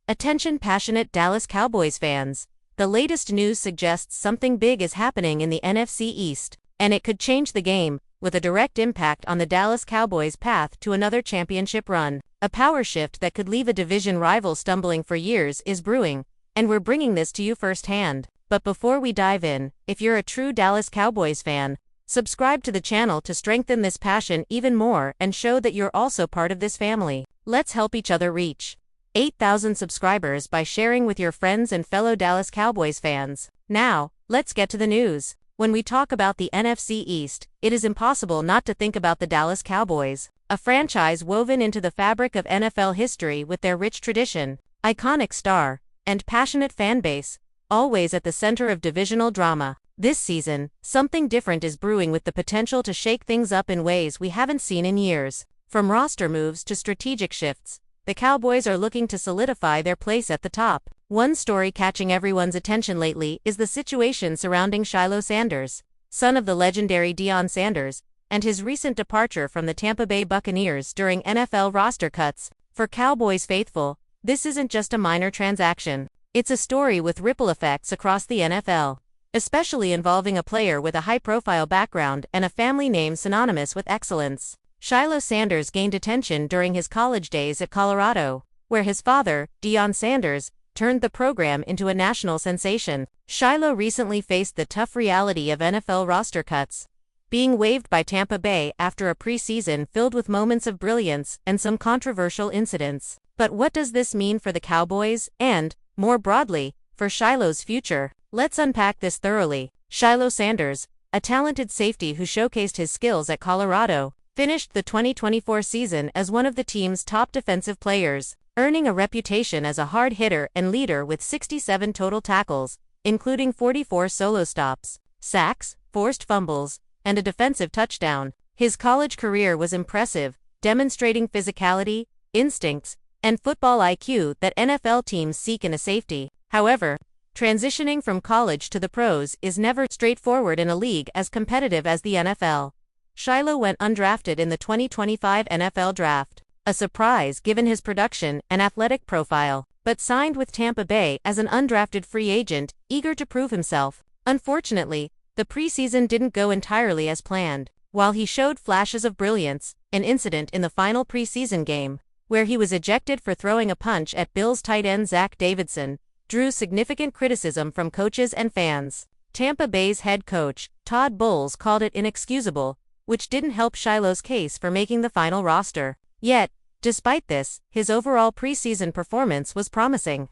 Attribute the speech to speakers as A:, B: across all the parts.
A: Attention passionate Dallas Cowboys fans. The latest news suggests something big is happening in the NFC East, and it could change the game, with a direct impact on the Dallas Cowboys' path to another championship run. A power shift that could leave a division rival stumbling for years is brewing, and we're bringing this to you firsthand. But before we dive in, if you're a true Dallas Cowboys fan, subscribe to the channel to strengthen this passion even more and show that you're also part of this family. Let's help each other reach 8,000 subscribers by sharing with your friends and fellow Dallas Cowboys fans. Now, let's get to the news. When we talk about the NFC East, it is impossible not to think about the Dallas Cowboys, a franchise woven into the fabric of NFL history with their rich tradition, iconic star, and passionate fan base, always at the center of divisional drama. This season, something different is brewing with the potential to shake things up in ways we haven't seen in years. From roster moves to strategic shifts, the Cowboys are looking to solidify their place at the top. One story catching everyone's attention lately is the situation surrounding Shilo Sanders, son of the legendary Deion Sanders, and his recent departure from the Tampa Bay Buccaneers during NFL roster cuts. For Cowboys faithful, this isn't just a minor transaction. It's a story with ripple effects across the NFL, especially involving a player with a high-profile background and a family name synonymous with excellence. Shilo Sanders gained attention during his college days at Colorado, where his father, Deion Sanders, turned the program into a national sensation. Shilo recently faced the tough reality of NFL roster cuts, being waived by Tampa Bay after a preseason filled with moments of brilliance and some controversial incidents. But what does this mean for the Cowboys and, more broadly, for Shilo's future? Let's unpack this thoroughly. Shilo Sanders, a talented safety who showcased his skills at Colorado, finished the 2024 season as one of the team's top defensive players, earning a reputation as a hard hitter and leader with 67 total tackles, including 44 solo stops, sacks, forced fumbles, and a defensive touchdown. His college career was impressive, demonstrating physicality, instincts, and football IQ that NFL teams seek in a safety. However, transitioning from college to the pros is never straightforward in a league as competitive as the NFL. Shilo went undrafted in the 2025 NFL Draft, a surprise given his production and athletic profile, but signed with Tampa Bay as an undrafted free agent, eager to prove himself. Unfortunately, the preseason didn't go entirely as planned. While he showed flashes of brilliance, an incident in the final preseason game, where he was ejected for throwing a punch at Bills tight end Zach Davidson, drew significant criticism from coaches and fans. Tampa Bay's head coach, Todd Bowles, called it inexcusable, which didn't help Shilo's case for making the final roster. Yet, despite this, his overall preseason performance was promising,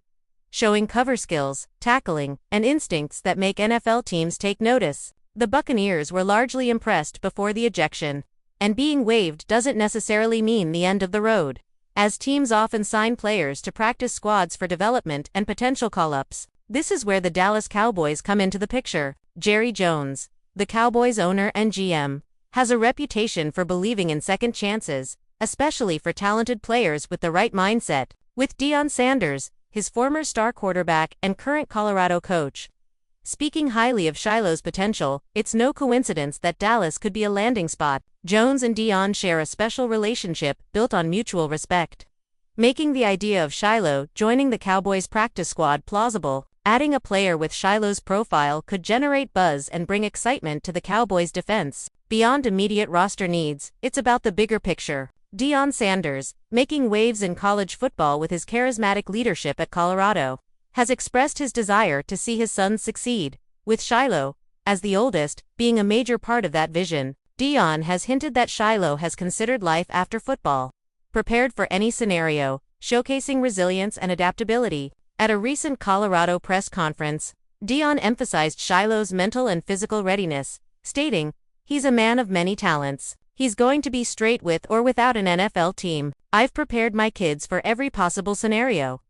A: showing cover skills, tackling, and instincts that make NFL teams take notice. The Buccaneers were largely impressed before the ejection, and being waived doesn't necessarily mean the end of the road, as teams often sign players to practice squads for development and potential call-ups. This is where the Dallas Cowboys come into the picture. Jerry Jones, the Cowboys owner and GM, has a reputation for believing in second chances, especially for talented players with the right mindset. With Deion Sanders, his former star quarterback and current Colorado coach, speaking highly of Shilo's potential, it's no coincidence that Dallas could be a landing spot. Jones and Deion share a special relationship built on mutual respect, making the idea of Shilo joining the Cowboys practice squad plausible. Adding a player with Shilo's profile could generate buzz and bring excitement to the Cowboys' defense. Beyond immediate roster needs, it's about the bigger picture. Deion Sanders, making waves in college football with his charismatic leadership at Colorado, has expressed his desire to see his sons succeed, with Shilo, as the oldest, being a major part of that vision. Deion has hinted that Shilo has considered life after football, prepared for any scenario, showcasing resilience and adaptability. At a recent Colorado press conference, Deion emphasized Shilo's mental and physical readiness, stating, "He's a man of many talents. He's going to be straight with or without an NFL team. I've prepared my kids for every possible scenario."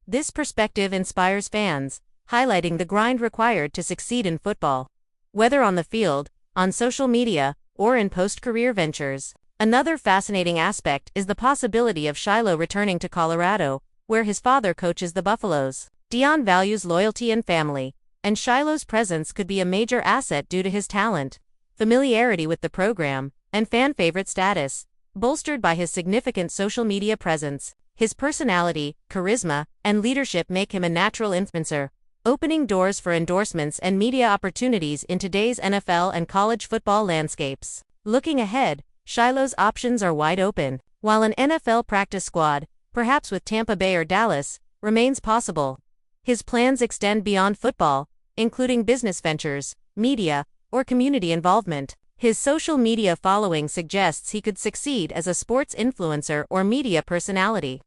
A: This perspective inspires fans, highlighting the grind required to succeed in football, whether on the field, on social media, or in post-career ventures. Another fascinating aspect is the possibility of Shilo returning to Colorado, where his father coaches the Buffaloes. Deion values loyalty and family, and Shilo's presence could be a major asset due to his talent, familiarity with the program, and fan favorite status. Bolstered by his significant social media presence, His personality, charisma, and leadership make him a natural influencer, opening doors for endorsements and media opportunities in today's NFL and college football landscapes. Looking ahead, Shilo's options are wide open. While an NFL practice squad, perhaps with Tampa Bay or Dallas, remains possible, his plans extend beyond football, including business ventures, media, or community involvement. His social media following suggests he could succeed as a sports influencer or media personality,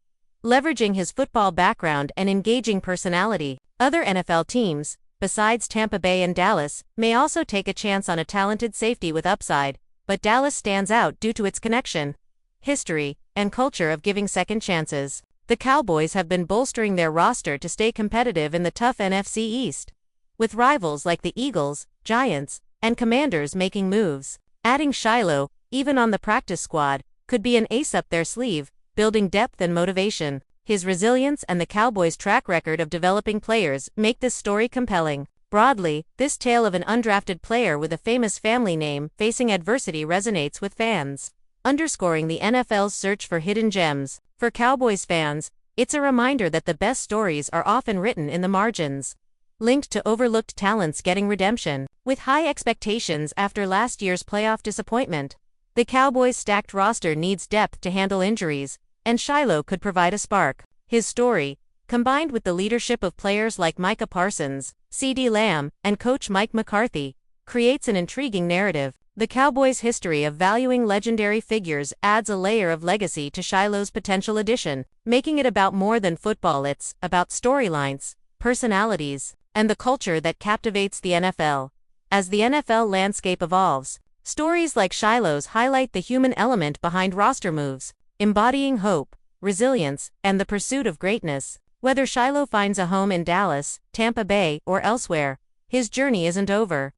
A: leveraging his football background and engaging personality. Other NFL teams, besides Tampa Bay and Dallas, may also take a chance on a talented safety with upside, but Dallas stands out due to its connection, history, and culture of giving second chances. The Cowboys have been bolstering their roster to stay competitive in the tough NFC East, with rivals like the Eagles, Giants, and Commanders making moves. Adding Shilo, even on the practice squad, could be an ace up their sleeve, building depth and motivation. His resilience and the Cowboys' track record of developing players make this story compelling. Broadly, this tale of an undrafted player with a famous family name facing adversity resonates with fans, underscoring the NFL's search for hidden gems. For Cowboys fans, it's a reminder that the best stories are often written in the margins, linked to overlooked talents getting redemption. With high expectations after last year's playoff disappointment, the Cowboys' stacked roster needs depth to handle injuries, and Shilo could provide a spark. His story, combined with the leadership of players like Micah Parsons, CeeDee Lamb, and coach Mike McCarthy, creates an intriguing narrative. The Cowboys' history of valuing legendary figures adds a layer of legacy to Shilo's potential addition, making it about more than football. It's about storylines, personalities, and the culture that captivates the NFL. As the NFL landscape evolves, stories like Shilo's highlight the human element behind roster moves, embodying hope, resilience, and the pursuit of greatness. Whether Shilo finds a home in Dallas, Tampa Bay, or elsewhere, his journey isn't over.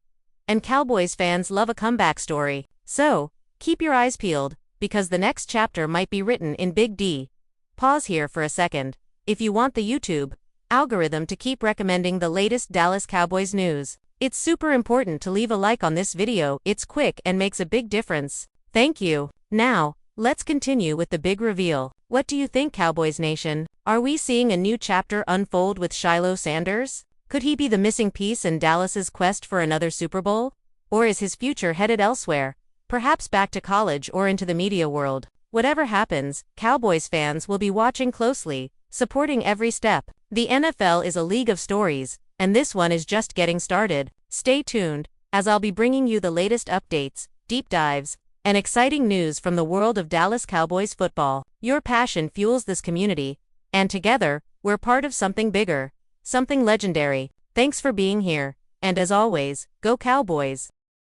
A: And Cowboys fans love a comeback story. So, keep your eyes peeled, because the next chapter might be written in Big D. Pause here for a second. If you want the YouTube algorithm to keep recommending the latest Dallas Cowboys news, it's super important to leave a like on this video. It's quick and makes a big difference. Thank you. Now, let's continue with the big reveal. What do you think, Cowboys Nation? Are we seeing a new chapter unfold with Shilo Sanders? Could he be the missing piece in Dallas's quest for another Super Bowl? Or is his future headed elsewhere, perhaps back to college or into the media world? Whatever happens, Cowboys fans will be watching closely, supporting every step. The NFL is a league of stories, and this one is just getting started. Stay tuned, as I'll be bringing you the latest updates, deep dives, and exciting news from the world of Dallas Cowboys football. Your passion fuels this community, and together, we're part of something bigger, something legendary. Thanks for being here, and as always, go Cowboys!